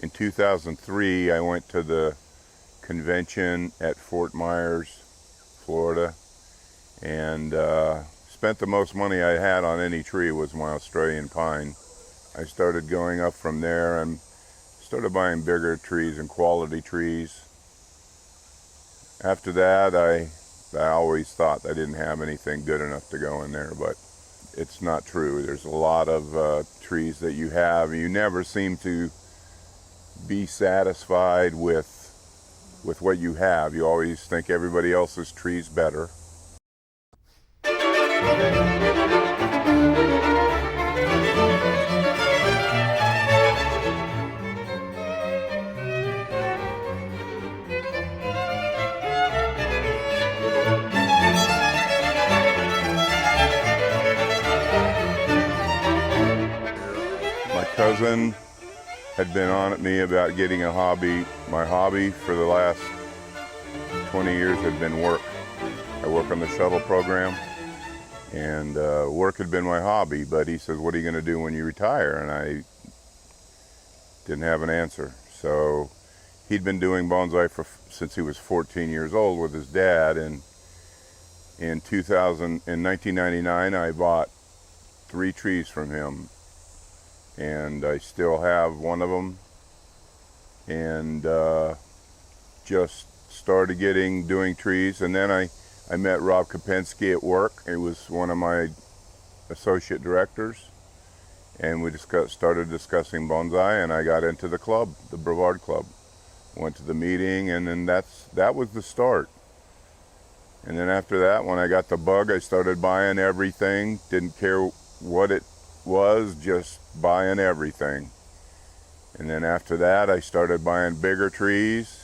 In 2003, I went to the convention at Fort Myers, Florida, and spent the most money I had on any tree was my Australian pine. I started going up from there and started buying bigger trees and quality trees. After that, I always thought I didn't have anything good enough to go in there, but it's not true. There's a lot of trees that you have. You never seem to be satisfied with what you have. You always think everybody else's tree's better. My cousin had been on at me about getting a hobby. My hobby for the last 20 years had been work. I work on the shuttle program, and work had been my hobby, but he says, what are you going to do when you retire? And I didn't have an answer. So he'd been doing bonsai since he was 14 years old with his dad, and in 1999 I bought 3 trees from him, and I still have one of them, and just started doing trees. And then I met Rob Kopensky at work. He was one of my associate directors, and we started discussing bonsai, and I got into the club, the Brevard Club. Went to the meeting, and then that was the start. And then after that, when I got the bug, I started buying everything. Didn't care what it was, just buying everything. And then after that, I started buying bigger trees.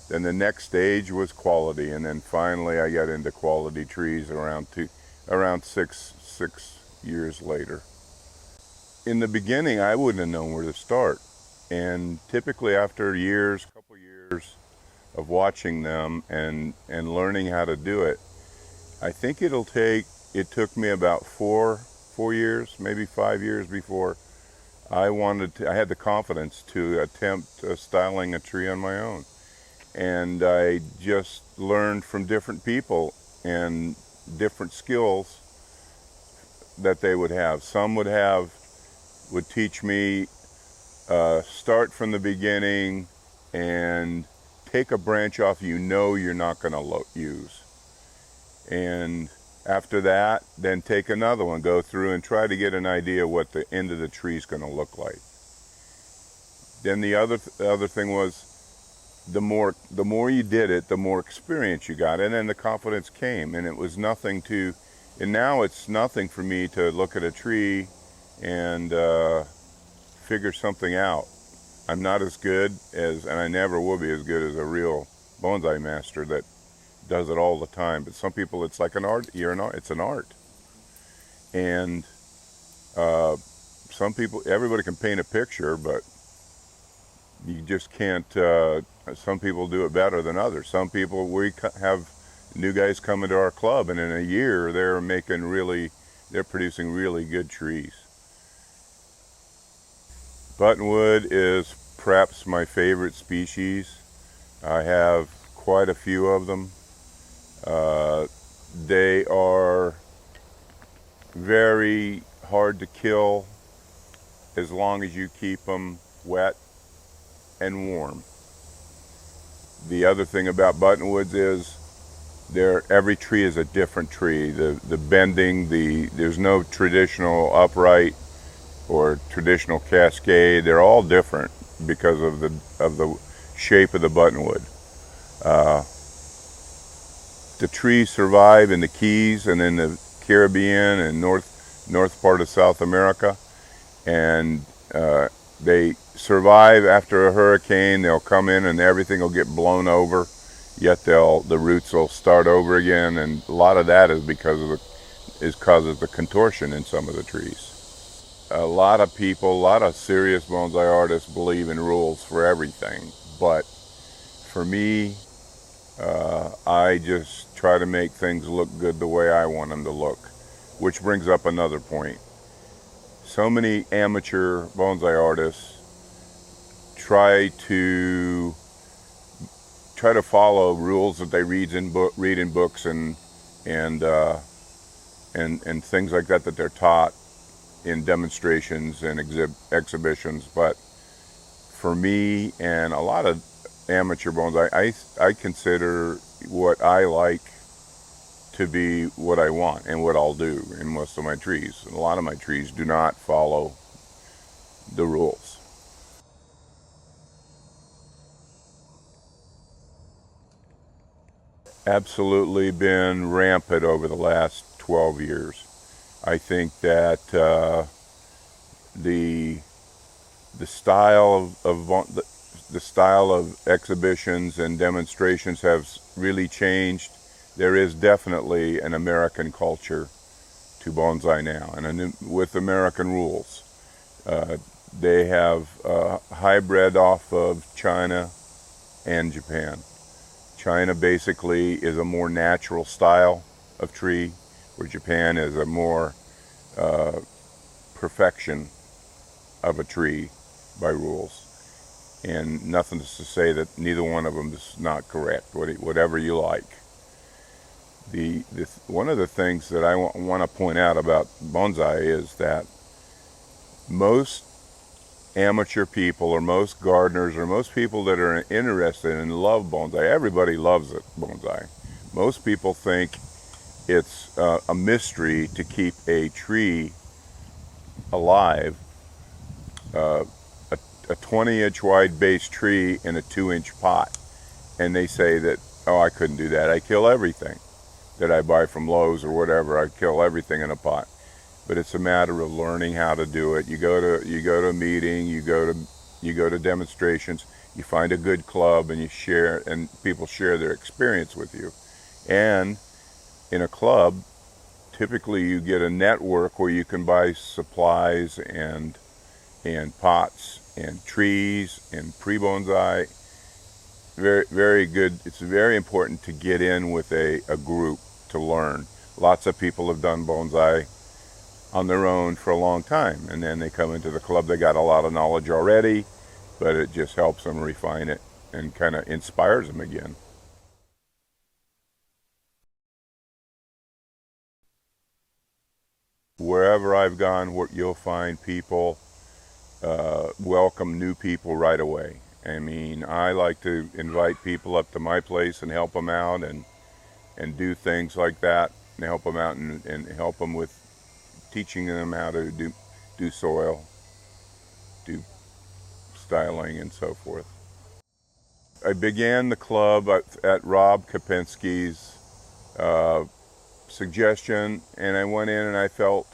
Then the next stage was quality, and then finally I got into quality trees around 6 years later. In the beginning, I wouldn't have known where to start, and typically after couple years of watching them and learning how to do it, I think it took me about 4 years, maybe 5 years before I had the confidence to attempt styling a tree on my own. And I just learned from different people and different skills that they would have. Some would teach me start from the beginning and take a branch off you're not going to use. And after that, then take another one, go through and try to get an idea what the end of the tree is going to look like. Then the other thing was, the more you did it, the more experience you got, and then the confidence came. And now it's nothing for me to look at a tree and figure something out. I'm not as good and I never will be as good as a real bonsai master that does it all the time. But some people, it's like an art. It's an art. And some people, everybody can paint a picture, but you just can't. Some people do it better than others. Some people, we have new guys come into our club, and in a year they're producing really good trees. Buttonwood is perhaps my favorite species. I have quite a few of them. They are very hard to kill as long as you keep them wet and warm. The other thing about buttonwoods is every tree is a different tree. The bending, there's no traditional upright or traditional cascade. They're all different because of the shape of the buttonwood. The trees survive in the Keys and in the Caribbean and north part of South America, and they survive after a hurricane. They'll come in and everything will get blown over, yet the roots will start over again, and a lot of that is because of the contortion in some of the trees. A lot of serious bonsai artists believe in rules for everything, but for me, I just try to make things look good the way I want them to look, which brings up another point. So many amateur bonsai artists try to follow rules that they read in books and things like that they're taught in demonstrations and exhibitions. But for me and a lot of amateur bonsai, I consider what I like to be what I want and what I'll do in most of my trees. And a lot of my trees do not follow the rules. Absolutely been rampant over the last 12 years. I think that the style the style of exhibitions and demonstrations has really changed. There is definitely an American culture to bonsai now, and with American rules. They have hybrid off of China and Japan. China basically is a more natural style of tree, where Japan is a more perfection of a tree by rules. And nothing to say that neither one of them is not correct, whatever you like. One of the things that I want to point out about bonsai is that most amateur people or most gardeners or most people that are interested and love bonsai, everybody loves it, bonsai. Most people think it's a mystery to keep a tree alive, a 20-inch wide base tree in a 2-inch pot. And they say that, oh, I couldn't do that. I kill everything that I buy from Lowe's or whatever. I kill everything in a pot. But it's a matter of learning how to do it. You go to a meeting, you go to demonstrations, you find a good club and you share, and people share their experience with you. And in a club, typically you get a network where you can buy supplies and pots and trees and pre-bonsai. Very, very good. It's very important to get in with a group to learn. Lots of people have done bonsai on their own for a long time, and then they come into the club, they got a lot of knowledge already, but it just helps them refine it and kind of inspires them again. Wherever I've gone, you'll find people welcome new people right away. I mean, I like to invite people up to my place and help them out and do things like that, and help them out and help them with teaching them how to do soil, do styling, and so forth. I began the club at Rob Kopinski's suggestion, and I went in and I felt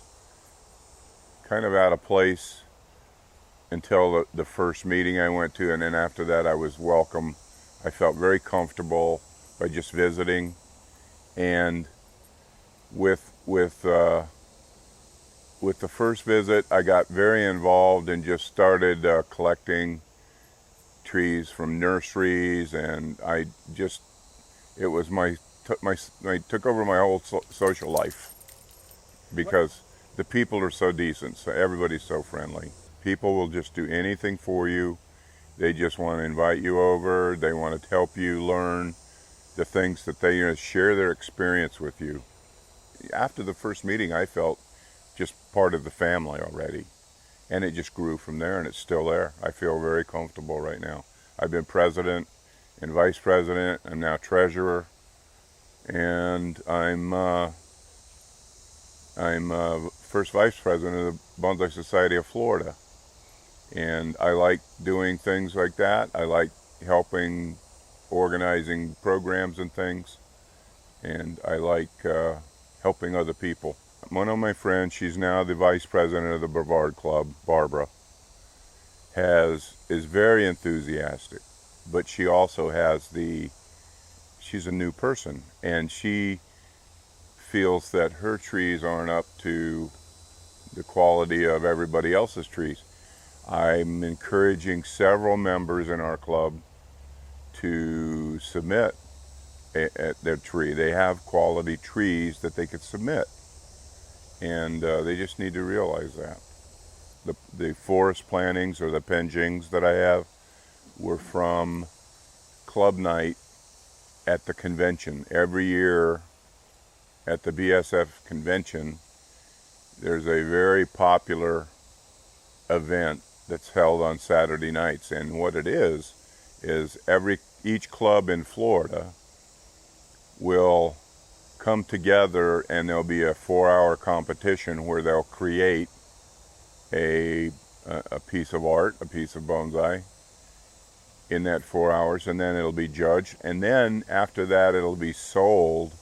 kind of out of place until the first meeting I went to, and then after that I was welcome. I felt very comfortable by just visiting, and with the first visit I got very involved and just started collecting trees from nurseries, and it was I took over my whole social life, because the people are so decent, so everybody's so friendly. People will just do anything for you. They just want to invite you over. They want to help you learn the things that they share their experience with you. After the first meeting, I felt just part of the family already, and it just grew from there, and it's still there. I feel very comfortable right now. I've been president and vice president. I'm now treasurer, and I'm first vice president of the Bonsai Society of Florida. And I like doing things like that. I like helping, organizing programs and things, and I like helping other people. One of my friends, she's now the vice president of the Brevard Club, Barbara, is very enthusiastic, but she also has she's a new person, and she feels that her trees aren't up to the quality of everybody else's trees. I'm encouraging several members in our club to submit their tree. They have quality trees that they could submit, and they just need to realize that. The forest plantings or the penjings that I have, were from club night at the convention. Every year at the BSF convention, there's a very popular event that's held on Saturday nights, and what it is each club in Florida will come together, and there'll be a 4-hour competition where they'll create a piece of art, a piece of bonsai in that 4 hours, and then it'll be judged, and then after that it'll be sold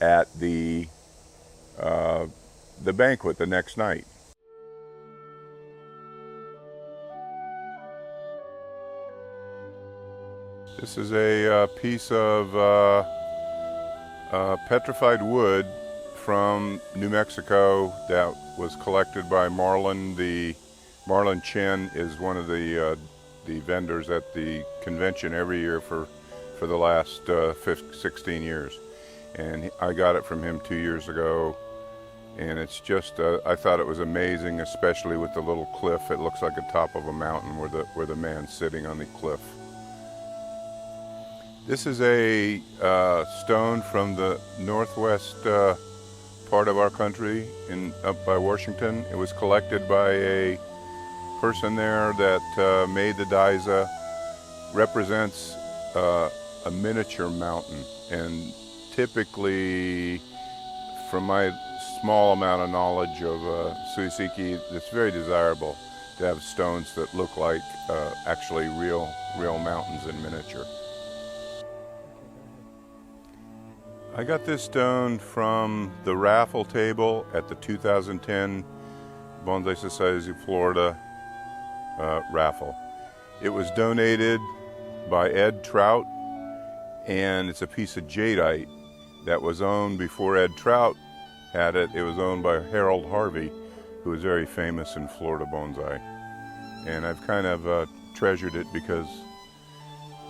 at the banquet the next night. This is a piece of petrified wood from New Mexico that was collected by Marlon. Marlon Chin is one of the vendors at the convention every year for the last 16 years. And I got it from him 2 years ago. And it's just, I thought it was amazing, especially with the little cliff. It looks like the top of a mountain where the man's sitting on the cliff. This is a stone from the northwest part of our country, up by Washington. It was collected by a person there that made the Daisa. Represents a miniature mountain, and typically, from my small amount of knowledge of Suisiki, it's very desirable to have stones that look like actually real mountains in miniature. I got this stone from the raffle table at the 2010 Bonsai Society of Florida raffle. It was donated by Ed Trout, and it's a piece of jadeite that was owned before Ed Trout had it. It was owned by Harold Harvey, who is very famous in Florida bonsai. And I've kind of treasured it because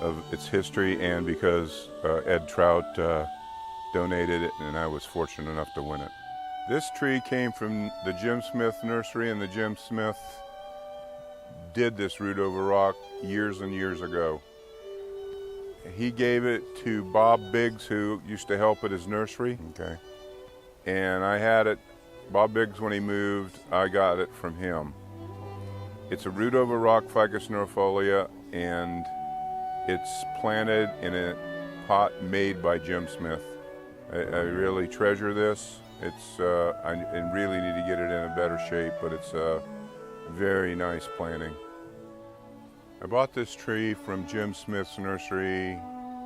of its history and because Ed Trout donated it, and I was fortunate enough to win it. This tree came from the Jim Smith nursery, and the Jim Smith did this root over rock years and years ago. He gave it to Bob Biggs, who used to help at his nursery. Okay. And I had it, Bob Biggs, when he moved, I got it from him. It's a root over rock Ficus neurifolia, and it's planted in a pot made by Jim Smith. I really treasure this. I really need to get it in a better shape, but it's a very nice planting. I bought this tree from Jim Smith's nursery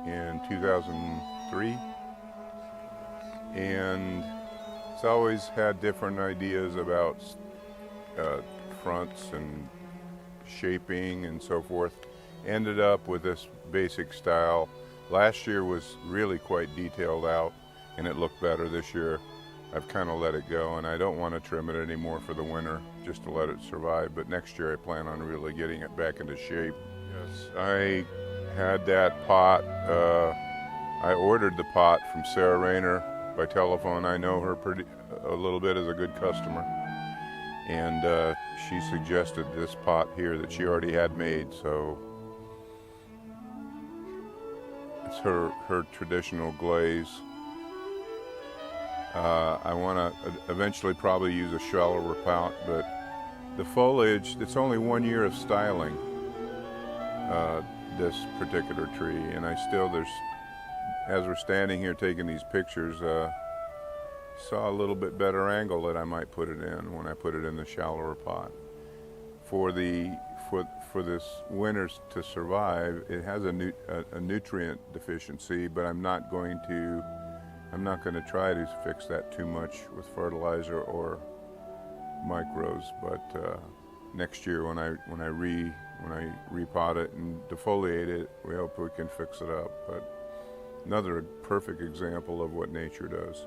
in 2003, and it's always had different ideas about fronts and shaping and so forth. Ended up with this basic style. Last year was really quite detailed out, and it looked better. This year I've kind of let it go, and I don't want to trim it anymore for the winter, just to let it survive. But next year I plan on really getting it back into shape. Yes, I had that pot. I ordered the pot from Sarah Rayner by telephone. I know her a little bit as a good customer, and she suggested this pot here that she already had made. So it's her traditional glaze. I want to eventually probably use a shallower pot, but the foliage, it's only 1 year of styling this particular tree, and as we're standing here taking these pictures, saw a little bit better angle that I might put it in when I put it in the shallower pot. For this winter to survive, it has a nutrient deficiency, but I'm not going to try to fix that too much with fertilizer or micros. But next year when I repot it and defoliate it, we hope we can fix it up. But another perfect example of what nature does.